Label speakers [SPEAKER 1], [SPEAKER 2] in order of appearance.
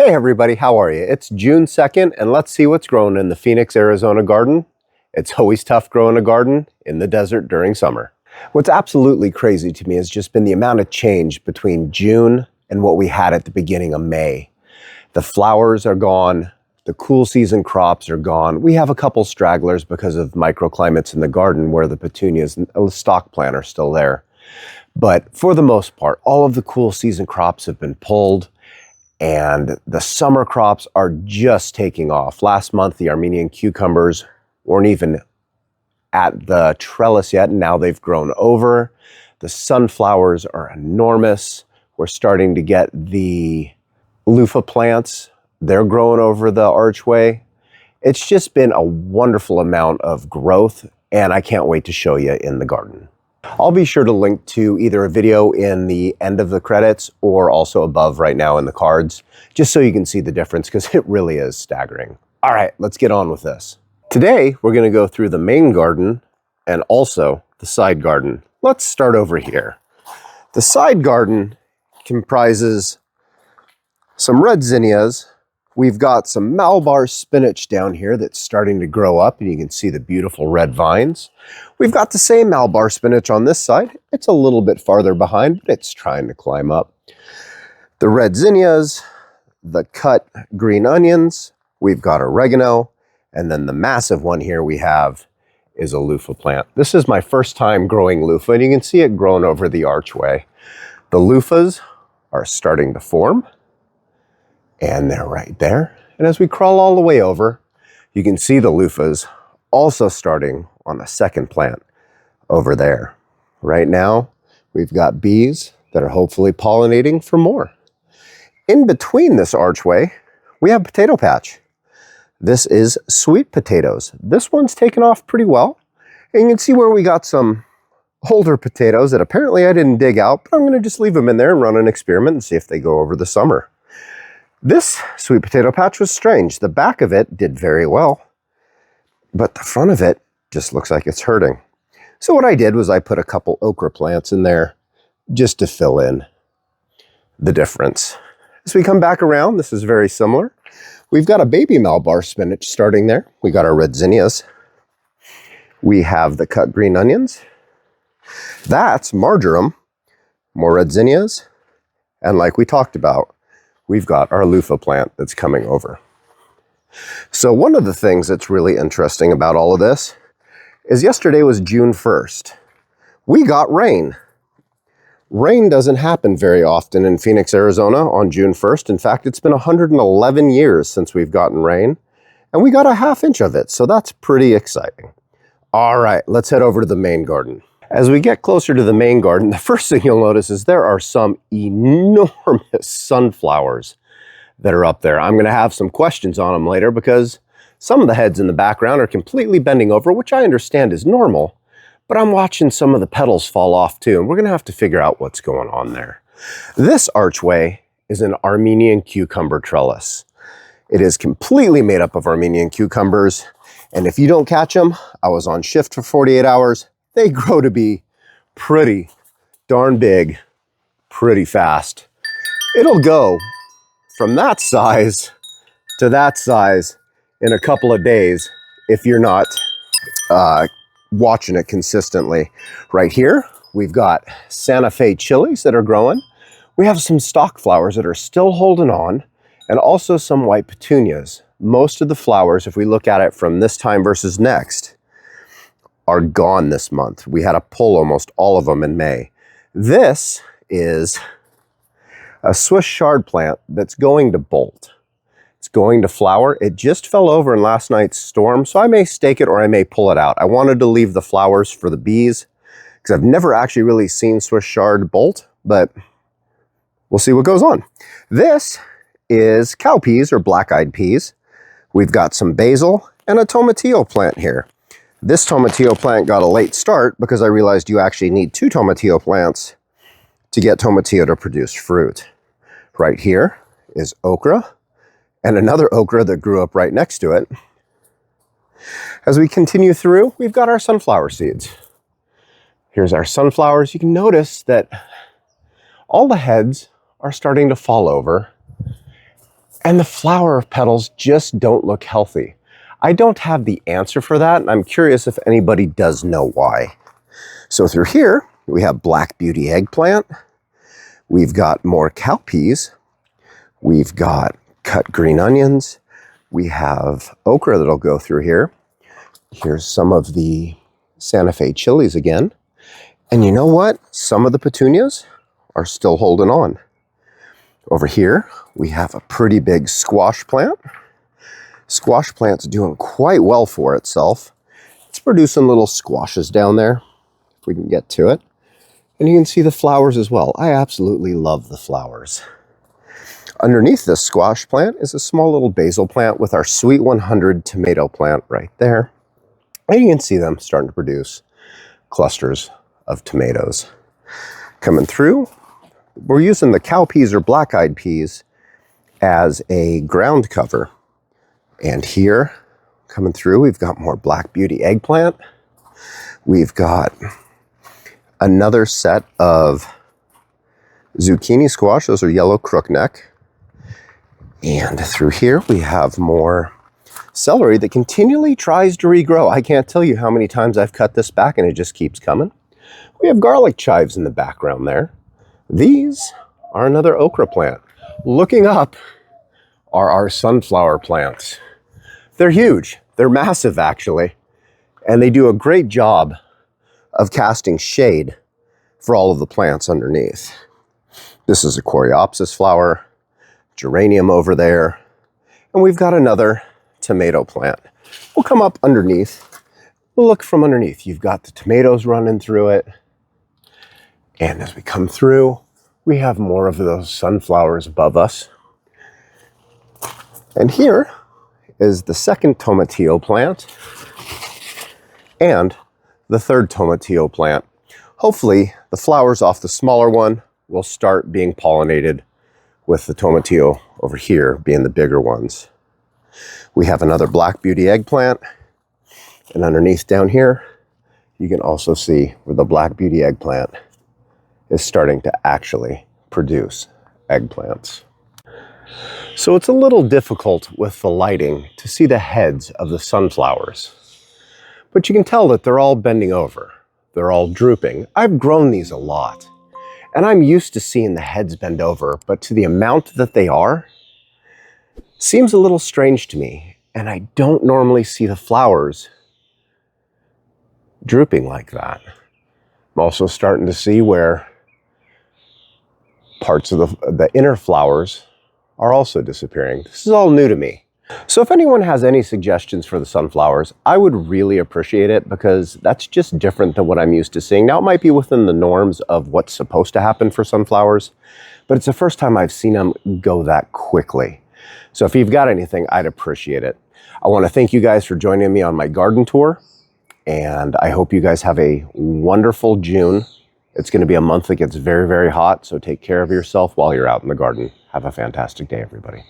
[SPEAKER 1] Hey everybody, how are you? It's June 2nd and let's see what's growing in the Phoenix, Arizona garden. It's always tough growing a garden in the desert during summer. What's absolutely crazy to me has just been the amount of change between June and what we had at the beginning of May. The flowers are gone, the cool season crops are gone. We have a couple stragglers because of microclimates in the garden where the petunias and the stock plant are still there. But for the most part, all of the cool season crops have been pulled. And the summer crops are just taking off. Last month, the Armenian cucumbers weren't even at the trellis yet, and now they've grown over. The sunflowers are enormous. We're starting to get the loofah plants. They're growing over the archway. It's just been a wonderful amount of growth, and I can't wait to show you in the garden. I'll be sure to link to either a video in the end of the credits or also above right now in the cards, just so you can see the difference because it really is staggering. All right, let's get on with this. Today, we're going to go through the main garden and also the side garden. Let's start over here. The side garden comprises some red zinnias. We've got some Malabar spinach down here that's starting to grow up, and you can see the beautiful red vines. We've got the same Malabar spinach on this side. It's a little bit farther behind, but it's trying to climb up. The red zinnias, the cut green onions, we've got oregano, and then the massive one here we have is a loofah plant. This is my first time growing loofah, and you can see it growing over the archway. The loofahs are starting to form. And they're right there. And as we crawl all the way over, you can see the loofahs also starting on the second plant over there. Right now, we've got bees that are hopefully pollinating for more. In between this archway, we have a potato patch. This is sweet potatoes. This one's taken off pretty well. And you can see where we got some older potatoes that apparently I didn't dig out, but I'm going to just leave them in there and run an experiment and see if they go over the summer. This sweet potato patch was strange. The back of it did very well, but the front of it just looks like it's hurting. So what I did was I put a couple okra plants in there just to fill in the difference. As we come back around, this is very similar. We've got a baby Malabar spinach starting there. We got our red zinnias. We have the cut green onions. That's marjoram, more red zinnias, and like we talked about, we've got our loofah plant that's coming over. So one of the things that's really interesting about all of this is yesterday was June 1st. We got rain. Rain doesn't happen very often in Phoenix, Arizona on June 1st. In fact, it's been 111 years since we've gotten rain, and we got a ½ inch of it, so that's pretty exciting. All right, let's head over to the main garden. As we get closer to the main garden, the first thing you'll notice is there are some enormous sunflowers that are up there. I'm going to have some questions on them later because some of the heads in the background are completely bending over, which I understand is normal, but I'm watching some of the petals fall off too, and we're going to have to figure out what's going on there. This archway is an Armenian cucumber trellis. It is completely made up of Armenian cucumbers, and if you don't catch them, I was on shift for 48 hours. They grow to be pretty darn big, pretty fast. It'll go from that size to that size in a couple of days if you're not watching it consistently. Right here, we've got Santa Fe chilies that are growing. We have some stock flowers that are still holding on, and also some white petunias. Most of the flowers, if we look at it from this time versus next, are gone this month. We had to pull almost all of them in May. This is a Swiss chard plant that's going to bolt. It's going to flower. It just fell over in last night's storm, so I may stake it or I may pull it out. I wanted to leave the flowers for the bees because I've never actually really seen Swiss chard bolt, but we'll see what goes on. This is cowpeas or black-eyed peas. We've got some basil and a tomatillo plant here. This tomatillo plant got a late start because I realized you actually need 2 tomatillo plants to get tomatillo to produce fruit. Right here is okra and another okra that grew up right next to it. As we continue through, we've got our sunflower seeds. Here's our sunflowers. You can notice that all the heads are starting to fall over. and the flower petals just don't look healthy. I don't have the answer for that, and I'm curious if anybody does know why. So through here, we have Black Beauty eggplant. We've got more cowpeas. We've got cut green onions. We have okra that'll go through here. Here's some of the Santa Fe chilies again. And you know what? Some of the petunias are still holding on. Over here, we have a pretty big squash plant. Squash plant's doing quite well for itself. It's producing little squashes down there, if we can get to it. And you can see the flowers as well. I absolutely love the flowers. Underneath this squash plant is a small little basil plant with our Sweet 100 tomato plant right there. And you can see them starting to produce clusters of tomatoes. Coming through, we're using the cowpeas or black-eyed peas as a ground cover. And here, coming through, we've got more Black Beauty eggplant. We've got another set of zucchini squash. Those are yellow crookneck. And through here, we have more celery that continually tries to regrow. I can't tell you how many times I've cut this back and it just keeps coming. We have garlic chives in the background there. These are another okra plant. Looking up are our sunflower plants. They're huge. They're massive, actually. And they do a great job of casting shade for all of the plants underneath. This is a coreopsis flower, geranium over there, and we've got another tomato plant. We'll come up underneath. We'll look from underneath. You've got the tomatoes running through it. And as we come through, we have more of those sunflowers above us. And here is the second tomatillo plant and the third tomatillo plant. Hopefully, the flowers off the smaller one will start being pollinated with the tomatillo over here being the bigger ones. We have another Black Beauty eggplant, and underneath down here, you can also see where the Black Beauty eggplant is starting to actually produce eggplants. So it's a little difficult with the lighting to see the heads of the sunflowers, but you can tell that they're all bending over. They're all drooping. I've grown these a lot, and I'm used to seeing the heads bend over, but to the amount that they are, seems a little strange to me, and I don't normally see the flowers drooping like that. I'm also starting to see where parts of the inner flowers are also disappearing. This is all new to me. So if anyone has any suggestions for the sunflowers, I would really appreciate it, because that's just different than what I'm used to seeing. Now, it might be within the norms of what's supposed to happen for sunflowers, but it's the first time I've seen them go that quickly. So if you've got anything, I'd appreciate it. I want to thank you guys for joining me on my garden tour, and I hope you guys have a wonderful June. It's going to be a month that gets very, very hot, so take care of yourself while you're out in the garden. Have a fantastic day, everybody.